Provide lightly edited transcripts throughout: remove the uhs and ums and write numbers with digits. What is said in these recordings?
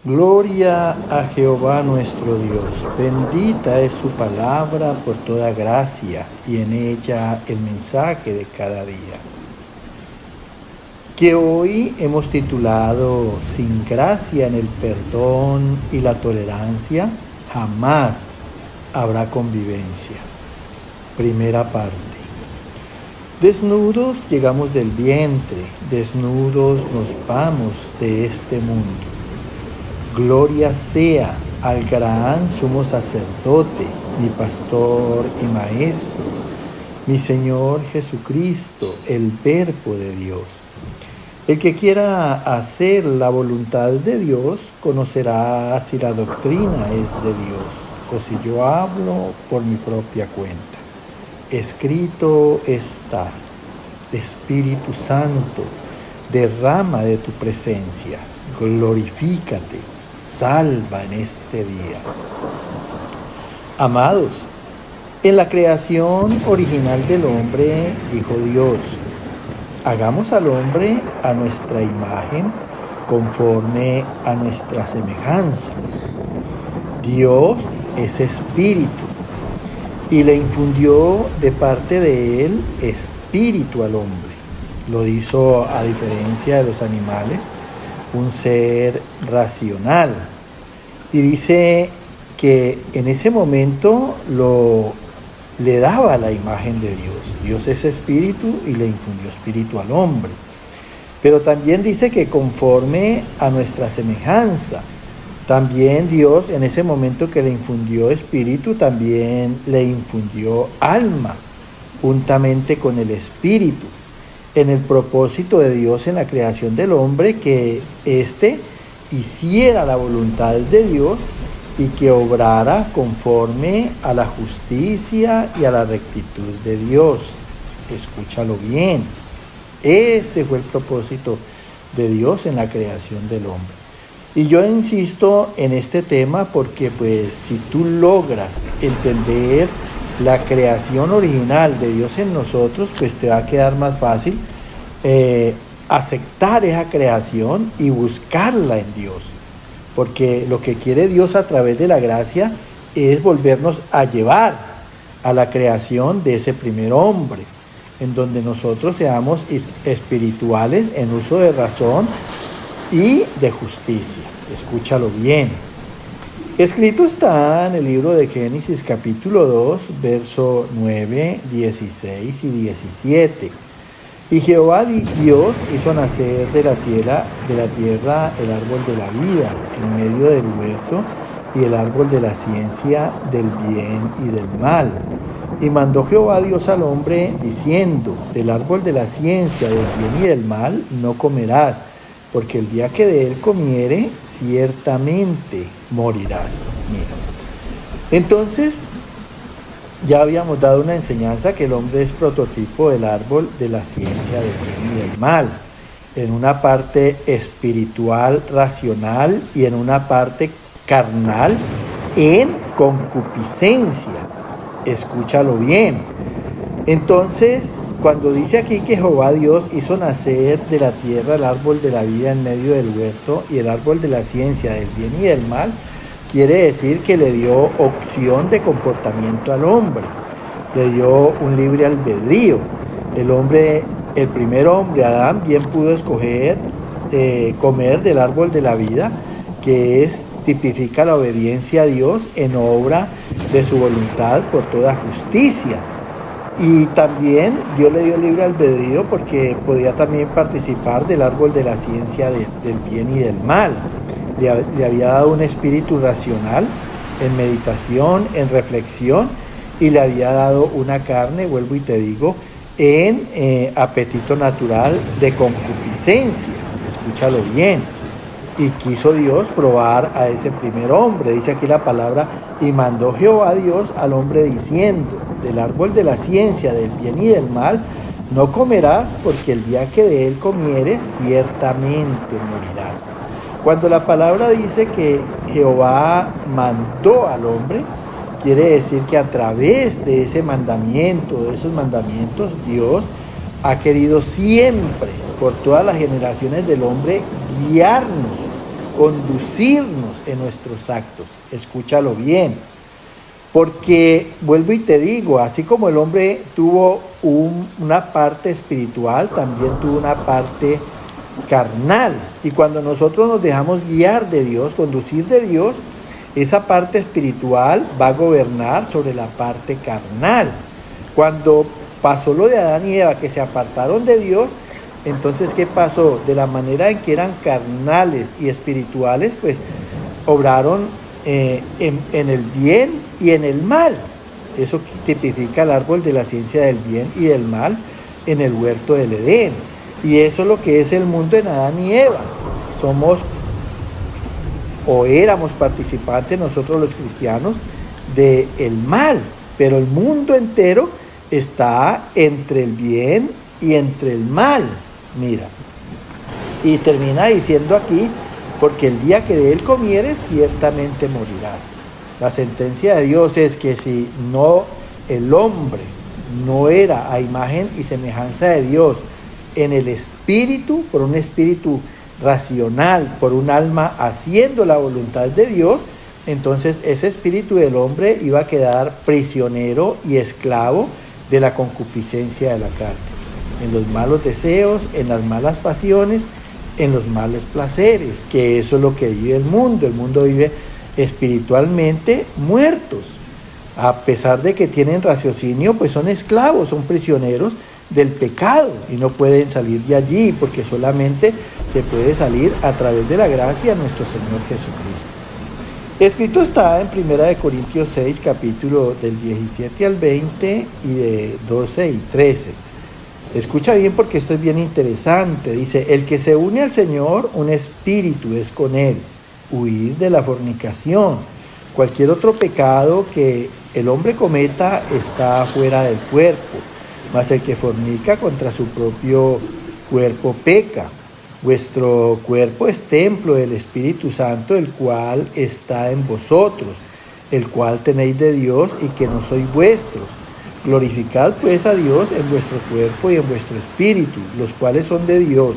Gloria a Jehová nuestro Dios. Bendita es su palabra por toda gracia y en ella el mensaje de cada día. Que hoy hemos titulado Sin gracia en el perdón y la tolerancia, jamás habrá convivencia. Primera parte. Desnudos llegamos del vientre, desnudos nos vamos de este mundo. Gloria sea al gran sumo sacerdote, mi pastor y maestro, mi Señor Jesucristo, el Verbo de Dios. El que quiera hacer la voluntad de Dios conocerá si la doctrina es de Dios o si yo hablo por mi propia cuenta. Escrito está: Espíritu Santo, derrama de tu presencia, glorifícate, salva en este día. Amados, en la creación original del hombre, dijo Dios: hagamos al hombre a nuestra imagen, conforme a nuestra semejanza. Dios es espíritu y le infundió de parte de él espíritu al hombre. Lo hizo, a diferencia de los animales, un ser racional. Y dice que en ese momento le daba la imagen de Dios. Dios es espíritu y le infundió espíritu al hombre. Pero también dice que conforme a nuestra semejanza. También Dios, en ese momento que le infundió espíritu, también le infundió alma, juntamente con el espíritu, en el propósito de Dios en la creación del hombre, que éste hiciera la voluntad de Dios y que obrara conforme a la justicia y a la rectitud de Dios. Escúchalo bien. Ese fue el propósito de Dios en la creación del hombre. Y yo insisto en este tema porque pues si tú logras entender la creación original de Dios en nosotros, pues te va a quedar más fácil aceptar esa creación y buscarla en Dios. Porque lo que quiere Dios a través de la gracia es volvernos a llevar a la creación de ese primer hombre, en donde nosotros seamos espirituales en uso de razón y de justicia. Escúchalo bien. Escrito está en el libro de Génesis capítulo 2, verso 9, 16 y 17. Y Jehová Dios hizo nacer de la tierra el árbol de la vida en medio del huerto y el árbol de la ciencia del bien y del mal. Y mandó Jehová Dios al hombre diciendo: del árbol de la ciencia del bien y del mal no comerás, porque el día que de él comiere, ciertamente morirás. Mira. Entonces, ya habíamos dado una enseñanza que el hombre es prototipo del árbol de la ciencia del bien y del mal, en una parte espiritual, racional, y en una parte carnal, en concupiscencia. Escúchalo bien. Entonces, cuando dice aquí que Jehová Dios hizo nacer de la tierra el árbol de la vida en medio del huerto y el árbol de la ciencia del bien y del mal, quiere decir que le dio opción de comportamiento al hombre, le dio un libre albedrío. El primer hombre, Adán, bien pudo escoger comer del árbol de la vida, que tipifica la obediencia a Dios en obra de su voluntad por toda justicia. Y también Dios le dio libre albedrío porque podía también participar del árbol de la ciencia del bien y del mal. Le había dado un espíritu racional en meditación, en reflexión, y le había dado una carne, vuelvo y te digo, en apetito natural de concupiscencia. Escúchalo bien. Y quiso Dios probar a ese primer hombre. Dice aquí la palabra: y mandó Jehová Dios al hombre diciendo: del árbol de la ciencia del bien y del mal no comerás, porque el día que de él comieres, ciertamente morirás. Cuando la palabra dice que Jehová mandó al hombre, quiere decir que a través de ese mandamiento, de esos mandamientos, Dios ha querido siempre, por todas las generaciones del hombre, guiarnos conducirnos en nuestros actos. Escúchalo bien. Porque, vuelvo y te digo, así como el hombre tuvo una parte espiritual, también tuvo una parte carnal. Y cuando nosotros nos dejamos guiar de Dios, conducir de Dios, esa parte espiritual va a gobernar sobre la parte carnal. Cuando pasó lo de Adán y Eva, que se apartaron de Dios, entonces, ¿qué pasó? De la manera en que eran carnales y espirituales, pues obraron en el bien y en el mal. Eso tipifica el árbol de la ciencia del bien y del mal en el huerto del Edén. Y eso es lo que es el mundo en Adán y Eva. Somos o éramos participantes nosotros los cristianos del mal, pero el mundo entero está entre el bien y entre el mal. Mira, y termina diciendo aquí, porque el día que de él comieres, ciertamente morirás. La sentencia de Dios es que si no, el hombre no era a imagen y semejanza de Dios en el espíritu, por un espíritu racional, por un alma haciendo la voluntad de Dios, entonces ese espíritu del hombre iba a quedar prisionero y esclavo de la concupiscencia de la carne, en los malos deseos, en las malas pasiones, en los malos placeres, que eso es lo que vive el mundo. El mundo vive espiritualmente muertos. A pesar de que tienen raciocinio, pues son esclavos, son prisioneros del pecado y no pueden salir de allí, porque solamente se puede salir a través de la gracia de nuestro Señor Jesucristo. Escrito está en 1 Corintios 6, capítulo del 17 al 20 y de 12 y 13. Escucha bien porque esto es bien interesante. Dice, el que se une al Señor, un espíritu es con él. Huid de la fornicación. Cualquier otro pecado que el hombre cometa está fuera del cuerpo, mas el que fornica contra su propio cuerpo peca. Vuestro cuerpo es templo del Espíritu Santo, el cual está en vosotros, el cual tenéis de Dios y que no sois vuestros. Glorificad pues a Dios en vuestro cuerpo y en vuestro espíritu, los cuales son de Dios.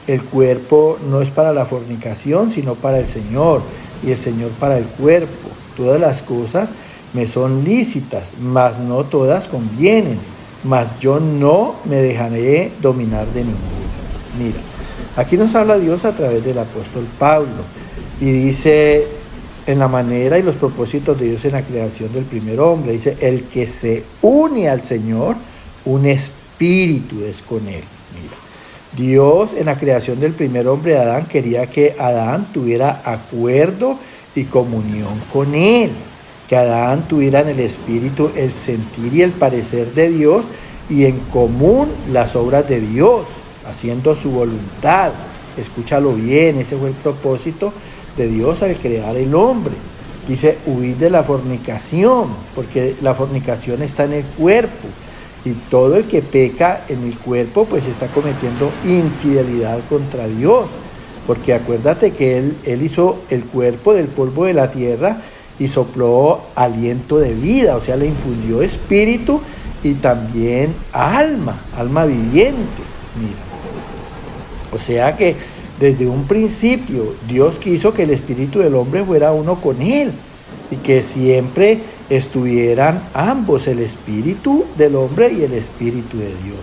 El cuerpo no es para la fornicación, sino para el Señor, y el Señor para el cuerpo. Todas las cosas me son lícitas, mas no todas convienen, mas yo no me dejaré dominar de ninguna. Mira, aquí nos habla Dios a través del apóstol Pablo, y dice en la manera y los propósitos de Dios en la creación del primer hombre. Dice, el que se une al Señor, un espíritu es con él. Mira, Dios en la creación del primer hombre, Adán, quería que Adán tuviera acuerdo y comunión con él, que Adán tuviera en el espíritu el sentir y el parecer de Dios y en común las obras de Dios, haciendo su voluntad. Escúchalo bien, ese fue el propósito de Dios al crear el hombre. Dice, huid de la fornicación, porque la fornicación está en el cuerpo, y todo el que peca en el cuerpo pues está cometiendo infidelidad contra Dios, porque acuérdate que él hizo el cuerpo del polvo de la tierra y sopló aliento de vida, o sea, le infundió espíritu y también alma viviente. Mira, o sea que desde un principio Dios quiso que el espíritu del hombre fuera uno con él y que siempre estuvieran ambos, el espíritu del hombre y el espíritu de Dios.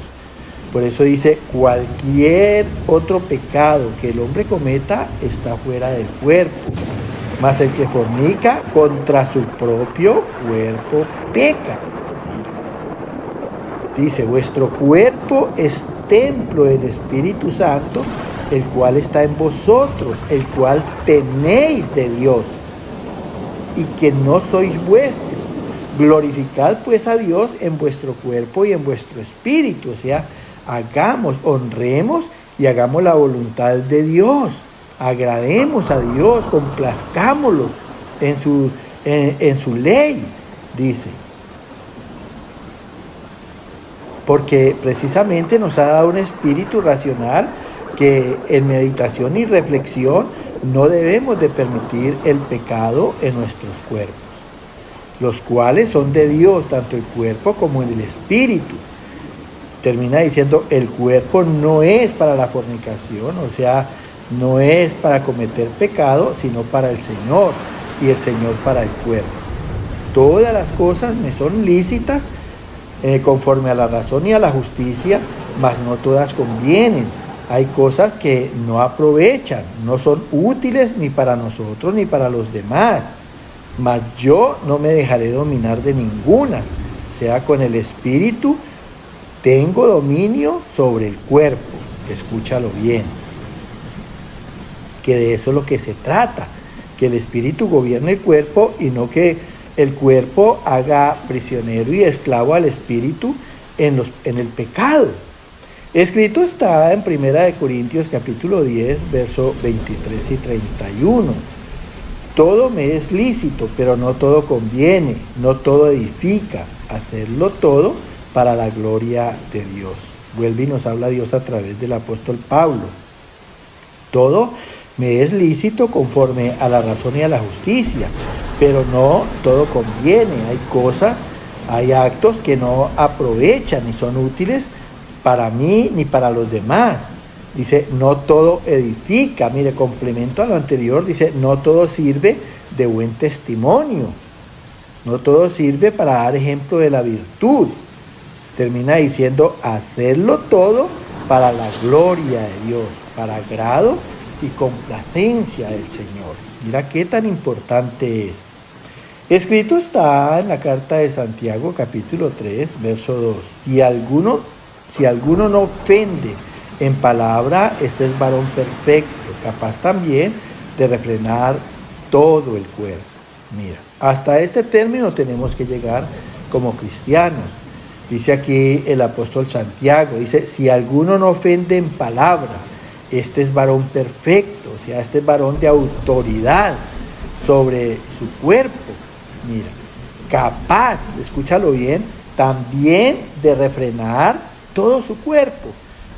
Por eso dice, cualquier otro pecado que el hombre cometa está fuera del cuerpo, mas el que fornica contra su propio cuerpo peca. Dice, vuestro cuerpo es templo del Espíritu Santo, el cual está en vosotros, el cual tenéis de Dios, y que no sois vuestros. Glorificad pues a Dios en vuestro cuerpo y en vuestro espíritu. O sea, honremos y hagamos la voluntad de Dios. Agrademos a Dios, complazcámoslo en su ley, dice. Porque precisamente nos ha dado un espíritu racional que en meditación y reflexión no debemos de permitir el pecado en nuestros cuerpos, los cuales son de Dios, tanto el cuerpo como el espíritu. Termina diciendo, el cuerpo no es para la fornicación, o sea, No es para cometer pecado, sino para el Señor, y el Señor para el cuerpo. Todas las cosas me son lícitas conforme a la razón y a la justicia, mas no todas convienen. Hay cosas que no aprovechan, no son útiles ni para nosotros ni para los demás. Mas yo no me dejaré dominar de ninguna. O sea, con el Espíritu tengo dominio sobre el cuerpo. Escúchalo bien. Que de eso es lo que se trata. Que el Espíritu gobierne el cuerpo y no que el cuerpo haga prisionero y esclavo al Espíritu en el pecado. Escrito está en 1 Corintios capítulo 10, verso 23 y 31. Todo me es lícito, pero no todo conviene, no todo edifica. Hacerlo todo para la gloria de Dios. Vuelve y nos habla Dios a través del apóstol Pablo. Todo me es lícito conforme a la razón y a la justicia, pero no todo conviene. Hay cosas, hay actos que no aprovechan ni son útiles para mí ni para los demás. Dice, no todo edifica. Mire, complemento a lo anterior, dice, no todo sirve de buen testimonio. No todo sirve para dar ejemplo de la virtud. Termina diciendo, hacerlo todo para la gloria de Dios, para agrado y complacencia del Señor. Mira qué tan importante es. Escrito está en la carta de Santiago, capítulo 3, verso 2. Si alguno no ofende en palabra, este es varón perfecto, capaz también de refrenar todo el cuerpo. Mira, hasta este término tenemos que llegar como cristianos. Dice aquí el apóstol Santiago, dice, si alguno no ofende en palabra, este es varón perfecto, o sea, este es varón de autoridad sobre su cuerpo. Mira, capaz, escúchalo bien, también de refrenar todo su cuerpo,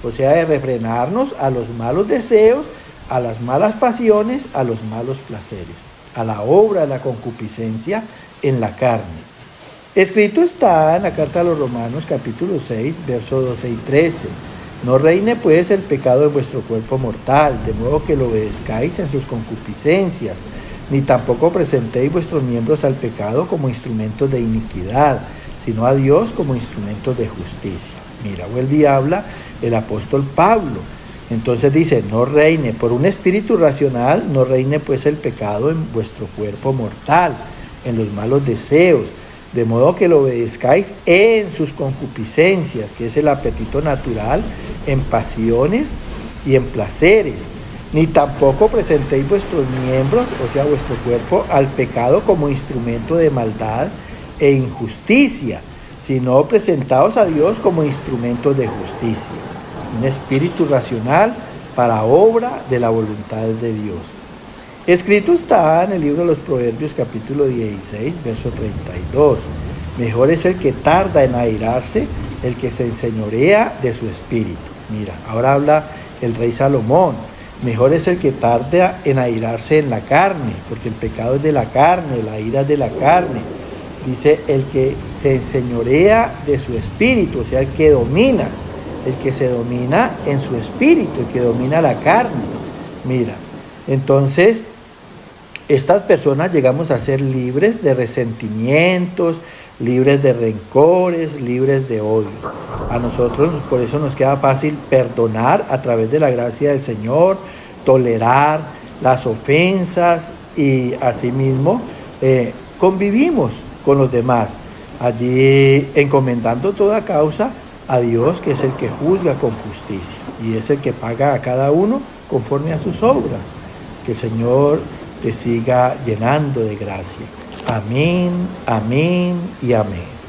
o sea, de refrenarnos a los malos deseos, a las malas pasiones, a los malos placeres, a la obra de la concupiscencia en la carne. Escrito está en la carta a los Romanos, capítulo 6, versos 12 y 13. No reine pues el pecado en vuestro cuerpo mortal, de modo que lo obedezcáis en sus concupiscencias, ni tampoco presentéis vuestros miembros al pecado como instrumentos de iniquidad, sino a Dios como instrumentos de justicia. Mira, vuelve y habla el apóstol Pablo. Entonces dice, no reine, por un espíritu racional, no reine pues el pecado en vuestro cuerpo mortal, en los malos deseos, de modo que lo obedezcáis en sus concupiscencias, que es el apetito natural, en pasiones y en placeres. Ni tampoco presentéis vuestros miembros, o sea, vuestro cuerpo, al pecado como instrumento de maldad e injusticia, sino presentaos a Dios como instrumentos de justicia. Un espíritu racional para obra de la voluntad de Dios. Escrito está en el libro de los Proverbios, capítulo 16, verso 32. Mejor es el que tarda en airarse, el que se enseñorea de su espíritu. Mira, ahora habla el rey Salomón. Mejor es el que tarda en airarse en la carne, porque el pecado es de la carne, la ira es de la carne. Dice, el que se enseñorea de su espíritu, o sea, el que domina, el que se domina en su espíritu, el que domina la carne. Mira, entonces, estas personas llegamos a ser libres de resentimientos, libres de rencores, libres de odio. A nosotros por eso nos queda fácil perdonar a través de la gracia del Señor, tolerar las ofensas y asimismo convivimos con los demás, allí encomendando toda causa a Dios, que es el que juzga con justicia y es el que paga a cada uno conforme a sus obras. Que el Señor te siga llenando de gracia. Amén, amén y amén.